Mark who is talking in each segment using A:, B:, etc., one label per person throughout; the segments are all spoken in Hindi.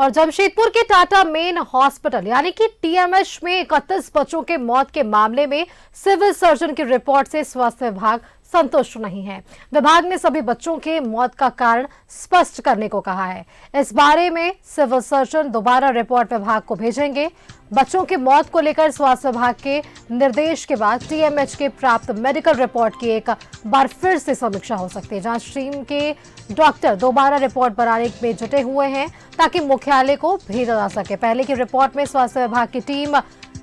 A: और जमशेदपुर के टाटा मेन हॉस्पिटल यानी कि टीएमएच में 31 बच्चों के मौत के मामले में सिविल सर्जन की रिपोर्ट से स्वास्थ्य विभाग संतुष्ट नहीं है। विभाग ने सभी बच्चों के मौत का कारण स्पष्ट करने को कहा है। इस बारे में सिविल सर्जन दोबारा रिपोर्ट विभाग को भेजेंगे। बच्चों की मौत को लेकर स्वास्थ्य विभाग के निर्देश के बाद टीएमएच के प्राप्त मेडिकल रिपोर्ट की एक बार फिर से समीक्षा हो सकती है। जांच टीम के डॉक्टर दोबारा रिपोर्ट बनाने में जुटे हुए हैं ताकि मुख्यालय को भेजा जा सके। पहले की रिपोर्ट में स्वास्थ्य विभाग की टीम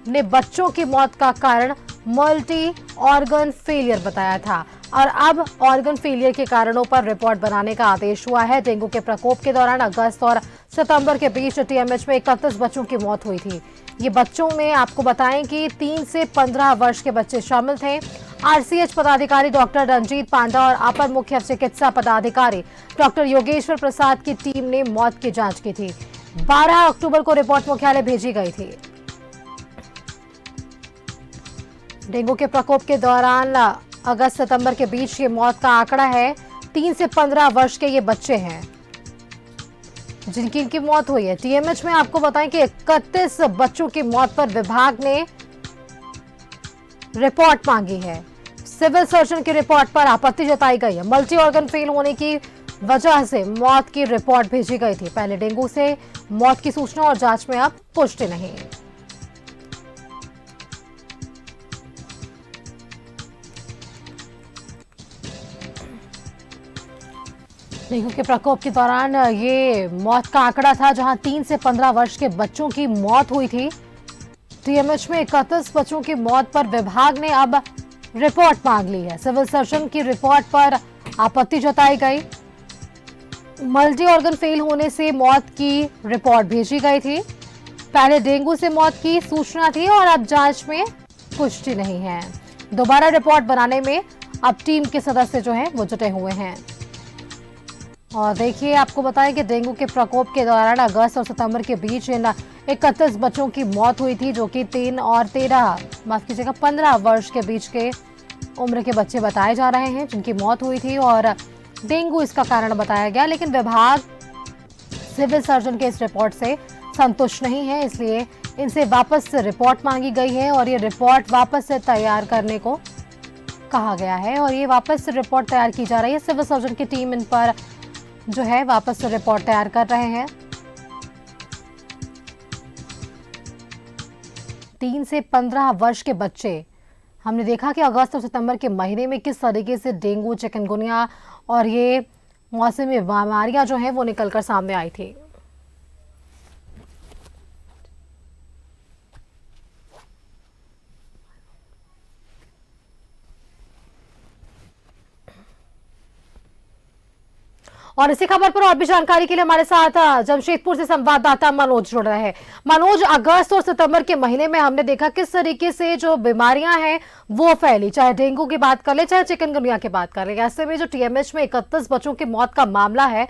A: ने बच्चों की मौत का कारण मल्टी ऑर्गन फेलियर बताया था और अब ऑर्गन फेलियर के कारणों पर रिपोर्ट बनाने का आदेश हुआ है। डेंगू के प्रकोप के दौरान अगस्त और सितंबर के बीच टीएमएच में 31 बच्चों की मौत हुई थी। ये बच्चों में आपको बताएं कि 3 से 15 वर्ष के बच्चे शामिल थे। आरसीएच पदाधिकारी डॉक्टर रंजीत पांडा और अपर मुख्य चिकित्सा पदाधिकारी डॉक्टर योगेश्वर प्रसाद की टीम ने मौत की जांच की थी। 12 अक्टूबर को रिपोर्ट मुख्यालय भेजी गई थी। डेंगू के प्रकोप के दौरान अगस्त सितंबर के बीच ये मौत का आंकड़ा है। 3 से 15 वर्ष के ये बच्चे हैं जिनकी इनकी मौत हुई है। टीएमएच में आपको बताएं कि 31 बच्चों की मौत पर विभाग ने रिपोर्ट मांगी है। सिविल सर्जन की रिपोर्ट पर आपत्ति जताई गई है। मल्टी ऑर्गन फेल होने की वजह से मौत की रिपोर्ट भेजी गई थी। पहले डेंगू से मौत की सूचना और जांच में अब पुष्टि नहीं। डेंगू के प्रकोप के दौरान ये मौत का आंकड़ा था जहां 3 से 15 वर्ष के बच्चों की मौत हुई थी। टीएमएच में 31 बच्चों की मौत पर विभाग ने अब रिपोर्ट मांग ली है। सिविल सर्जन की रिपोर्ट पर आपत्ति जताई गई। मल्टी ऑर्गन फेल होने से मौत की रिपोर्ट भेजी गई थी। पहले डेंगू से मौत की सूचना थी और अब जांच में पुष्टि नहीं है। दोबारा रिपोर्ट बनाने में अब टीम के सदस्य जो हैं वो जुटे हुए हैं। और देखिए आपको बताएं कि डेंगू के प्रकोप के दौरान अगस्त और सितंबर के बीच इन 31 बच्चों की मौत हुई थी जो कि 3 और 15 वर्ष के बीच के उम्र के बच्चे बताए जा रहे हैं जिनकी मौत हुई थी और डेंगू इसका कारण बताया गया। लेकिन विभाग सिविल सर्जन के इस रिपोर्ट से संतुष्ट नहीं है, इसलिए इनसे वापस से रिपोर्ट मांगी गई है और ये रिपोर्ट वापस से तैयार करने को कहा गया है और ये वापस से रिपोर्ट तैयार की जा रही है। सिविल सर्जन की टीम इन पर जो है वापस से रिपोर्ट तैयार कर रहे हैं। 3 से 15 वर्ष के बच्चे, हमने देखा कि अगस्त और सितंबर के महीने में किस तरीके से डेंगू, चिकनगुनिया और ये मौसमी बीमारियां जो हैं वो निकलकर सामने आई थी। और इसी खबर पर और भी जानकारी के लिए हमारे साथ जमशेदपुर से संवाददाता मनोज जुड़ रहे हैं। मनोज, अगस्त और सितंबर के महीने में हमने देखा किस तरीके से जो बीमारियां हैं वो फैली, चाहे डेंगू की बात कर ले चाहे चिकनगुनिया की बात कर ले। ऐसे में जो टीएमएच में 31 बच्चों की मौत का मामला है,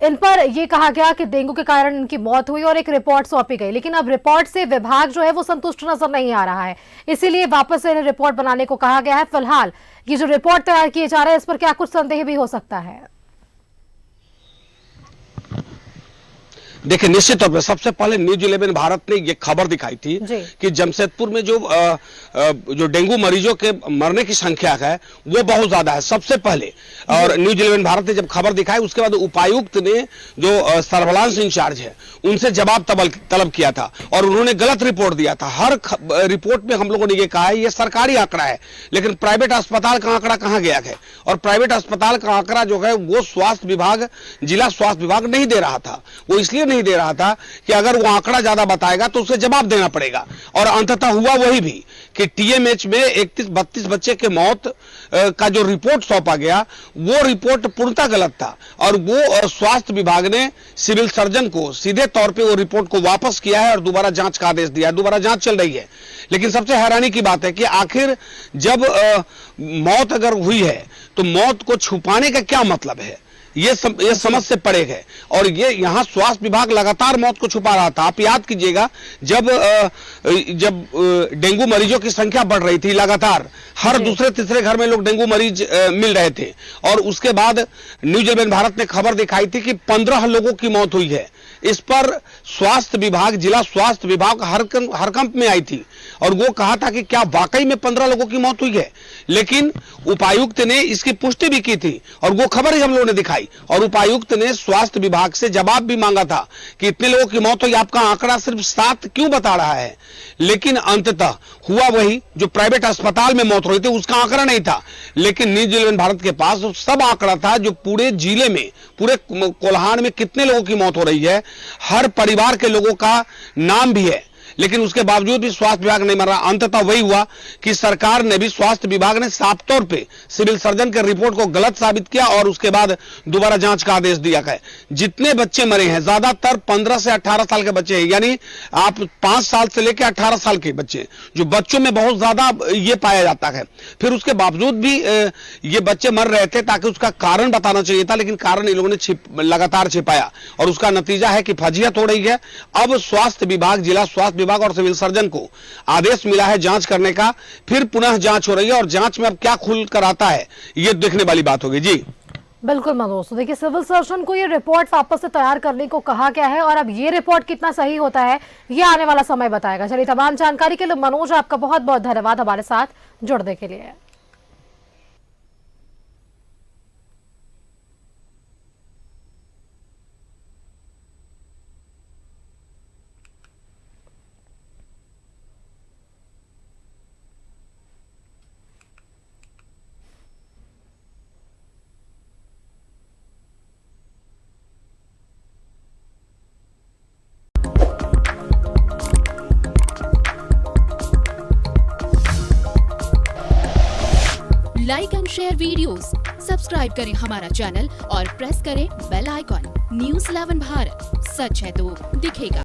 A: इन पर यह कहा गया कि डेंगू के कारण इनकी मौत हुई और एक रिपोर्ट सौंपी गई, लेकिन अब रिपोर्ट से विभाग जो है वो संतुष्ट नजर नहीं आ रहा है, इसीलिए वापस से रिपोर्ट बनाने को कहा गया है। फिलहाल ये जो रिपोर्ट तैयार किए जा रहे हैं इस पर क्या कुछ संदेह भी हो सकता है?
B: देखिए, निश्चित तौर पर सबसे पहले न्यूज 11 भारत ने ये खबर दिखाई थी कि जमशेदपुर में जो डेंगू मरीजों के मरने की संख्या है वो बहुत ज्यादा है सबसे पहले। और न्यूज 11 भारत ने जब खबर दिखाई उसके बाद उपायुक्त ने जो सर्विलांस इंचार्ज है उनसे जवाब तलब किया था और उन्होंने गलत रिपोर्ट दिया था। हर रिपोर्ट में हम लोगों ने ये कहा है ये सरकारी आंकड़ा है, लेकिन प्राइवेट अस्पताल का आंकड़ा कहाँ गया है? और प्राइवेट अस्पताल का आंकड़ा जो है वो स्वास्थ्य विभाग, जिला स्वास्थ्य विभाग नहीं दे रहा था। वो इसलिए नहीं दे रहा था कि अगर वो आंकड़ा ज्यादा बताएगा तो उसे जवाब देना पड़ेगा। और अंततः हुआ वही भी कि टीएमएच में 31-32 बच्चे के मौत का जो रिपोर्ट सौंपा गया वो रिपोर्ट पूर्णतः गलत था और वो स्वास्थ्य विभाग ने सिविल सर्जन को सीधे तौर पे वो रिपोर्ट को वापस किया है और दोबारा जांच का आदेश दिया है। दोबारा जांच चल रही है। लेकिन सबसे हैरानी की बात है कि आखिर जब मौत अगर हुई है तो मौत को छुपाने का क्या मतलब है? ये समझ से परे है। और ये यहाँ स्वास्थ्य विभाग लगातार मौत को छुपा रहा था। आप याद कीजिएगा जब डेंगू मरीजों की संख्या बढ़ रही थी लगातार, हर दूसरे तीसरे घर में लोग डेंगू मरीज मिल रहे थे और उसके बाद न्यूज 11 भारत ने खबर दिखाई थी कि 15 लोगों की मौत हुई है। इस पर स्वास्थ्य विभाग, जिला स्वास्थ्य विभाग हरकंप में आई थी और वो कहा था कि क्या वाकई में 15 लोगों की मौत हुई है। लेकिन उपायुक्त ने इसकी पुष्टि भी की थी और वो खबर ही हम लोगों ने दिखाई और उपायुक्त ने स्वास्थ्य विभाग से जवाब भी मांगा था कि इतने लोगों की मौत हुई, आपका आंकड़ा सिर्फ 7 क्यों बता रहा है। लेकिन अंततः हुआ वही जो प्राइवेट अस्पताल में मौत हुई थी, उसका आंकड़ा नहीं था। लेकिन न्यूज 11 भारत के पास सब आंकड़ा था जो पूरे जिले में, पूरे कोल्हान में कितने लोगों की मौत हो रही है, हर परिवार के लोगों का नाम भी है। लेकिन उसके बावजूद भी स्वास्थ्य विभाग नहीं मर रहा। अंततः वही हुआ कि सरकार ने भी, स्वास्थ्य विभाग ने साफ तौर पे सिविल सर्जन के रिपोर्ट को गलत साबित किया और उसके बाद दोबारा जांच का आदेश दिया गया। जितने बच्चे मरे हैं ज्यादातर 15 से 18 साल के बच्चे हैं, यानी आप 5 साल से लेकर 18 साल के बच्चे, जो बच्चों में बहुत ज्यादा ये पाया जाता है। फिर उसके बावजूद भी ये बच्चे मर रहे थे, ताकि उसका कारण बताना चाहिए था, लेकिन कारण इन लोगों ने लगातार छिपाया और उसका नतीजा है कि फजीहत हो रही है। अब स्वास्थ्य विभाग, जिला स्वास्थ्य विभाग और सिविल सर्जन को आदेश मिला है जांच करने का, फिर पुनः जांच हो रही है और जांच में अब क्या खुल कर आता है ये देखने वाली बात होगी। जी
A: बिल्कुल मनोज, तो देखिए सिविल सर्जन को ये रिपोर्ट वापस से तैयार करने को कहा गया है और अब ये रिपोर्ट कितना सही होता है ये आने वाला समय बताएगा। चलिए, तमाम जानकारी के लिए मनोज आपका बहुत बहुत धन्यवाद हमारे साथ जुड़ने के लिए।
C: Like and share videos, subscribe करें हमारा चैनल और प्रेस करें बेल आइकॉन। न्यूज़ 11 भारत, सच है तो दिखेगा।